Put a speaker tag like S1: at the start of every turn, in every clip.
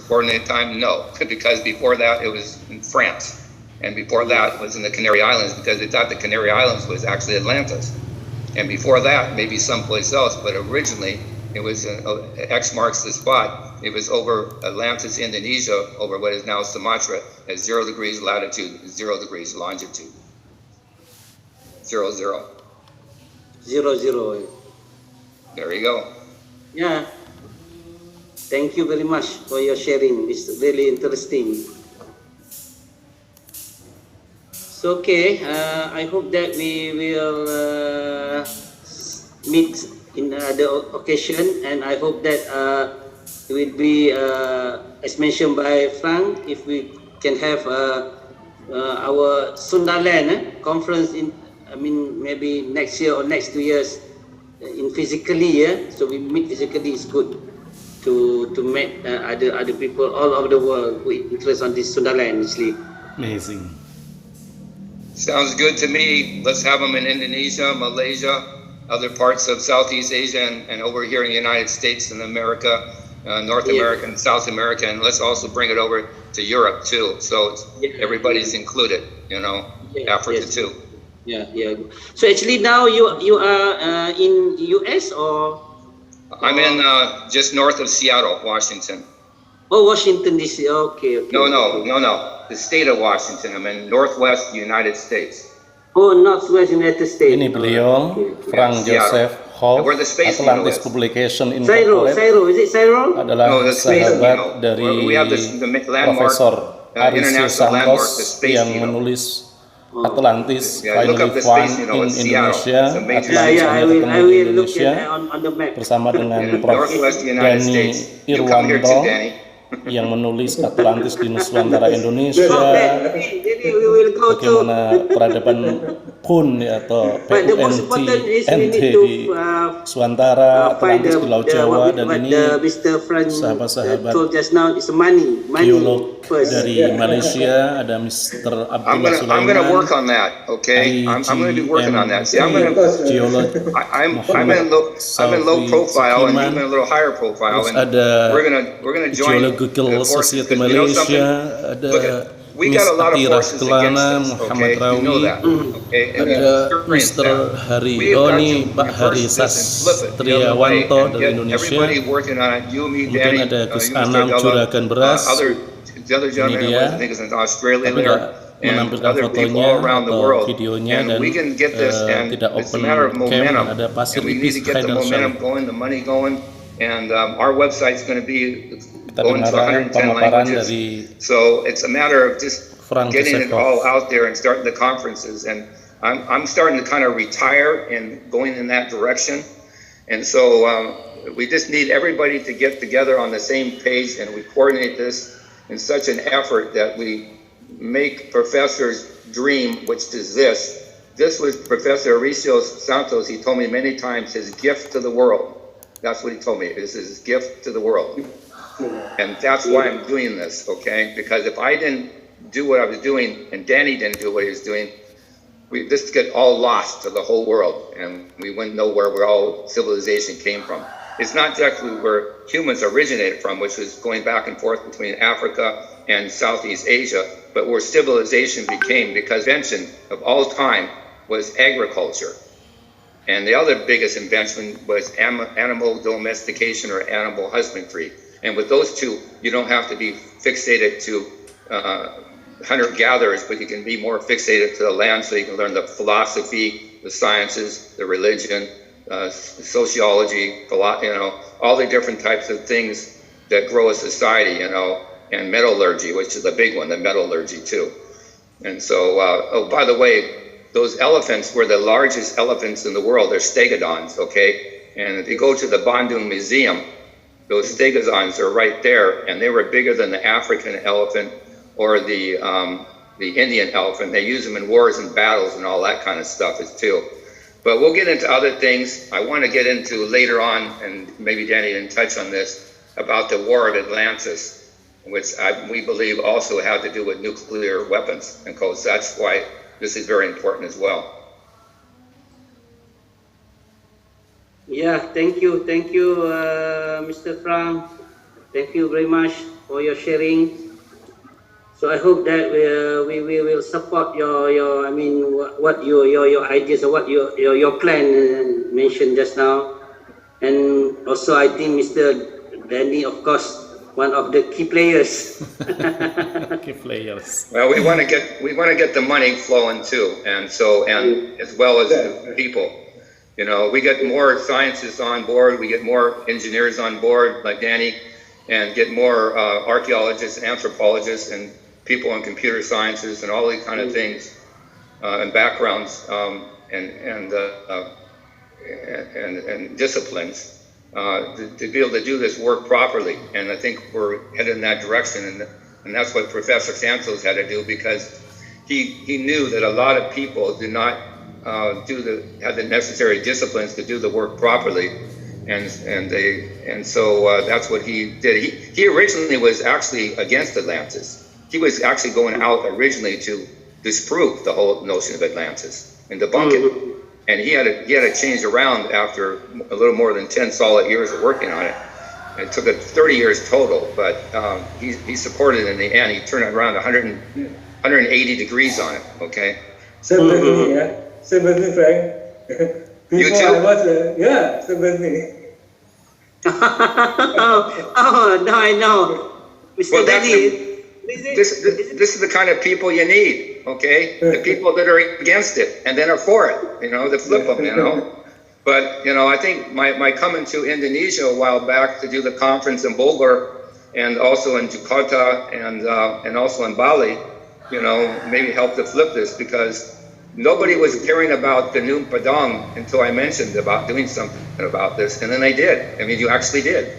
S1: coordinate time? No, because before that it was in France. And before that it was in the Canary Islands, because they thought the Canary Islands was actually Atlantis. And before that, maybe someplace else, but originally it was X marks the spot. It was over Atlantis, Indonesia, over what is now Sumatra, at 0 degrees latitude, 0 degrees longitude. 0, 0.
S2: 0, 0.
S1: There you go.
S2: Yeah. Thank you very much for your sharing. It's really interesting. So, okay, I hope that we will meet in the occasion, and I hope that it will be, as mentioned by Frank, if we can have our Sundaland conference in, maybe next year or next 2 years in physically, yeah. So we meet physically is good to meet other people all over the world who interest on this Sundaland actually.
S3: Amazing.
S1: Sounds good to me. Let's have them in Indonesia, Malaysia, other parts of Southeast Asia, and over here in the United States and America, North America and South America, and let's also bring it over to Europe too. So everybody's included, Africa too.
S2: Yeah. So actually now you are in US or?
S1: I'm in just north of Seattle, Washington.
S2: Oh, Washington DC. Okay.
S1: No. The state of Washington. I'm in Northwest United States.
S2: Oh, Northwest United States.
S3: Ini beliau, Frank Joseph Hooff, Atlantis Publication Incorporated.
S2: Cairo. Is it Cairo?
S3: Adalah sahabat dari Profesor Arysio Santos yang menulis Atlantis Finally Found in Indonesia, Atlantis
S2: I will look
S3: Indonesia, bersama dengan Prof. Dhani Irianto yang menulis Atlantis di Nusantara Indonesia, bagaimana peradaban Pun atau PUNT di Nusantara, Atlantis di Laut Jawa, dan ini sahabat-sahabat geolog dari Malaysia, ada Mr. Abdullah Sulaiman.
S1: I'm going to work on that, okay? I'm going to be working on that. See, I'm in low profile and even a little higher profile, and we're going to join
S3: Google Society Malaysia, ada Miss Atira Kelana, Muhammad Rawi, ada Mr. Haryoni, Pak Hari Sastriawanto dari Indonesia, kemudian ada Gus Anam Juragan Beras, ini dia, tapi tidak menampilkan fotonya atau videonya, dan tidak open cam, ada pasir ipis Haidar Syarif.
S1: And our website's going to be
S3: Kita dengarkan pemaparan dari
S1: so it's a matter of just getting it all out there and starting the conferences. And I'm starting to kind of retire and going in that direction. And so we just need everybody to get together on the same page, and we coordinate this in such an effort that we make Professor's dream, which is this. This was Professor Arysio Santos. He told me many times his gift to the world. That's what he told me. This is his gift to the world. And that's why I'm doing this, okay? Because if I didn't do what I was doing and Dhani didn't do what he was doing, we just get all lost to the whole world, and we wouldn't know where all civilization came from. It's not exactly where humans originated from, which was going back and forth between Africa and Southeast Asia, but where civilization became, because invention of all time was agriculture. And the other biggest invention was animal domestication or animal husbandry. And with those two, you don't have to be fixated to hunter-gatherers, but you can be more fixated to the land, so you can learn the philosophy, the sciences, the religion, sociology, all the different types of things that grow a society, and metallurgy, which is the big one, the metallurgy too. And so, by the way, those elephants were the largest elephants in the world. They're stegodons, okay? And if you go to the Bandung Museum, those stegodons are right there, and they were bigger than the African elephant or the Indian elephant. They use them in wars and battles and all that kind of stuff too. But we'll get into other things. I want to get into later on, and maybe Dhani didn't touch on this, about the War of Atlantis, which we believe also had to do with nuclear weapons, and because that's why this is very important as well.
S2: Yeah, thank you, Mr. Frank. Thank you very much. for your sharing. So I hope that we will support your I mean what your ideas or what your plan mentioned just now, and also I think Mr. Dhani, of course, one of the key players.
S3: Key players.
S1: Well, we want to get the money flowing too, and as well as the people. You know, we get more scientists on board, we get more engineers on board like Dhani, and get more archaeologists, anthropologists, and people in computer sciences and all these kind of things and backgrounds and disciplines to be able to do this work properly. And I think we're headed in that direction, and that's what Professor Santos had to do, because he knew that a lot of people did not have the necessary disciplines to do the work properly, and so that's what he did. He originally was actually against Atlantis. He was actually going out originally to disprove the whole notion of Atlantis and debunk it. And he had to change around after a little more than 10 solid years of working on it. It took 30 years total, but he supported it in the end. He turned it around 180 degrees on it, okay?
S4: Same with me, yeah? Same with me, Frank.
S1: You too?
S4: I was, yeah, same with me.
S2: Oh, now I know. Mr.
S1: Well,
S2: Dhani,
S1: this is the kind of people you need, okay? The people that are against it and then are for it, you know, that flip them, you know? But, you know, I think my coming to Indonesia a while back to do the conference in Bogor and also in Jakarta and also in Bali, you know, maybe helped to flip this, because nobody was caring about the New Padang until I mentioned about doing something about this, and then they did. I mean, you actually did.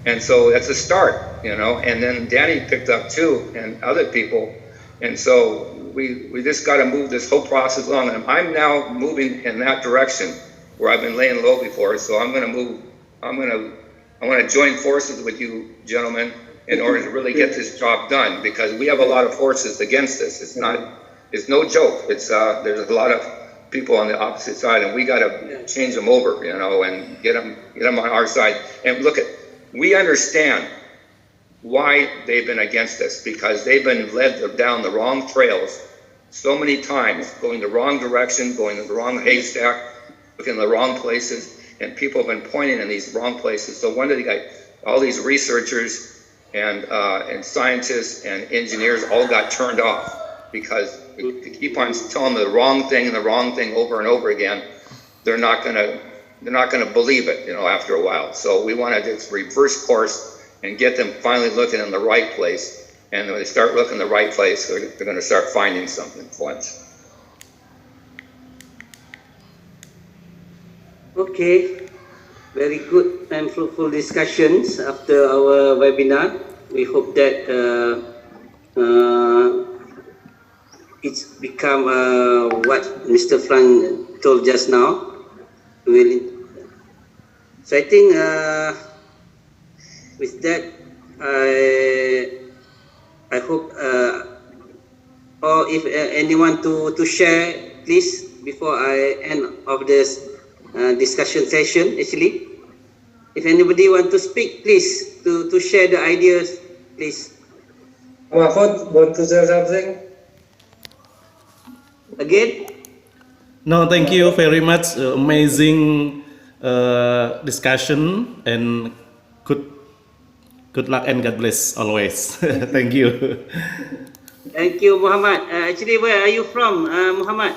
S1: And so that's a start, you know, and then Dhani picked up too, and other people. And so we just got to move this whole process along. And I'm now moving in that direction where I've been laying low before. So I want to join forces with you gentlemen in order to really get this job done, because we have a lot of forces against this. It's no joke. There's a lot of people on the opposite side, and we got to change them over, you know, and get them on our side. And look, we understand why they've been against us, because they've been led down the wrong trails so many times, going the wrong direction, going in the wrong haystack, looking in the wrong places, and people have been pointing in these wrong places. So one day they got all these researchers and scientists and engineers all got turned off, because to keep on telling them the wrong thing over and over again, they're not gonna believe it, you know, after a while. So we want to just reverse course and get them finally looking in the right place. And when they start looking in the right place, they're going to start finding something once.
S2: Okay, very good and fruitful discussions after our webinar. We hope that it's become what Mr. Frank told just now. So I think with that, I hope, or if anyone to share, please, before I end of this discussion session, actually. If anybody want to speak, please, to share the ideas, please.
S4: Mahfud, want to say something?
S2: Again?
S3: No, thank you very much. Amazing discussion, and good luck and God bless always. Thank you.
S2: Thank you, Muhammad. Actually, where are you from, Muhammad?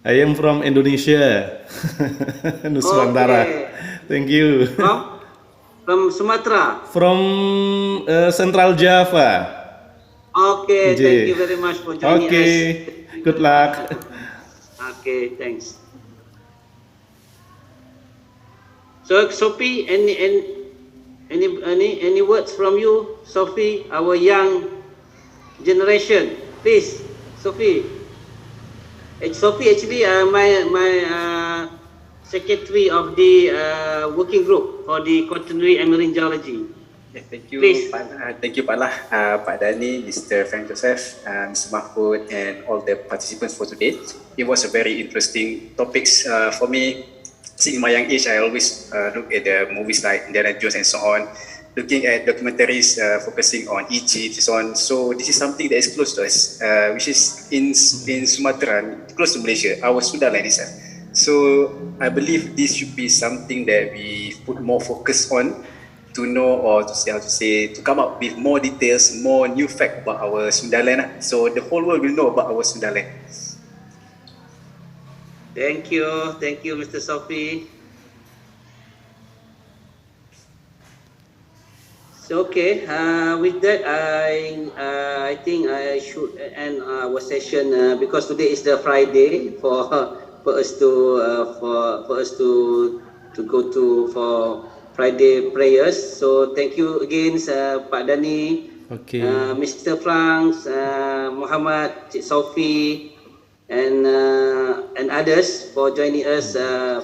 S3: I am from Indonesia, Nusantara.
S2: Okay.
S3: Thank you.
S2: From Sumatra?
S3: From Central Java.
S2: Okay, thank you very much for joining us.
S3: Okay, good luck.
S2: Okay, thanks. So, Sophie, any words from you, Sophie, our young generation, please, Sophie. Sophie, actually, my secretary of the working group for the quaternary and marine geology.
S5: Thank you,
S2: please.
S5: Thank you, Pak Dhani, Mr. Frank Joseph, Mr. Mahfud, and all the participants for today. It was a very interesting topics for me. Since my young age, I always look at the movies like Indiana Jones and so on. looking at documentaries focusing on Egypt and so on. So this is something that is close to us, which is in Sumatra, close to Malaysia, our Sunda land itself. So I believe this should be something that we put more focus on to know, or to say, how to say, to come up with more details, more new fact about our Sunda land. So the whole world will know about our Sunda land.
S2: Thank you, Mr. Sophie. So okay, with that, I think I should end our session because today is the Friday for us to go to for Friday prayers. So thank you again, Pak Dhani, Mr. Frank, Muhammad, Cik Sophie, and others for joining us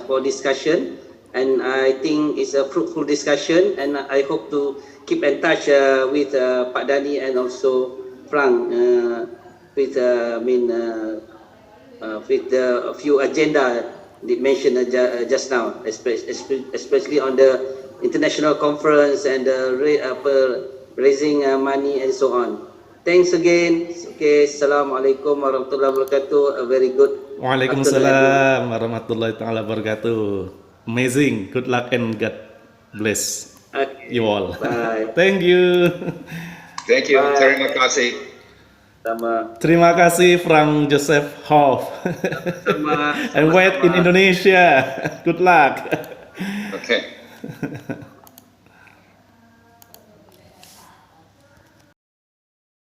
S2: for discussion. And I think it's a fruitful discussion, and I hope to keep in touch with Pak Dhani and also Frank with a few agenda they mentioned just now, especially on the international conference and raising money and so on. Thanks again. Okay, Assalamualaikum warahmatullahi wabarakatuh. A very good.
S3: Waalaikumsalam warahmatullahi taala wabarakatuh. Amazing. Good luck and God bless you all.
S2: Bye.
S3: Thank you.
S1: Thank you. Terima kasih.
S2: Sama.
S3: Terima kasih Frank Joseph Hooff.
S2: Sama.
S3: And wait in Indonesia. Good luck.
S1: Okay.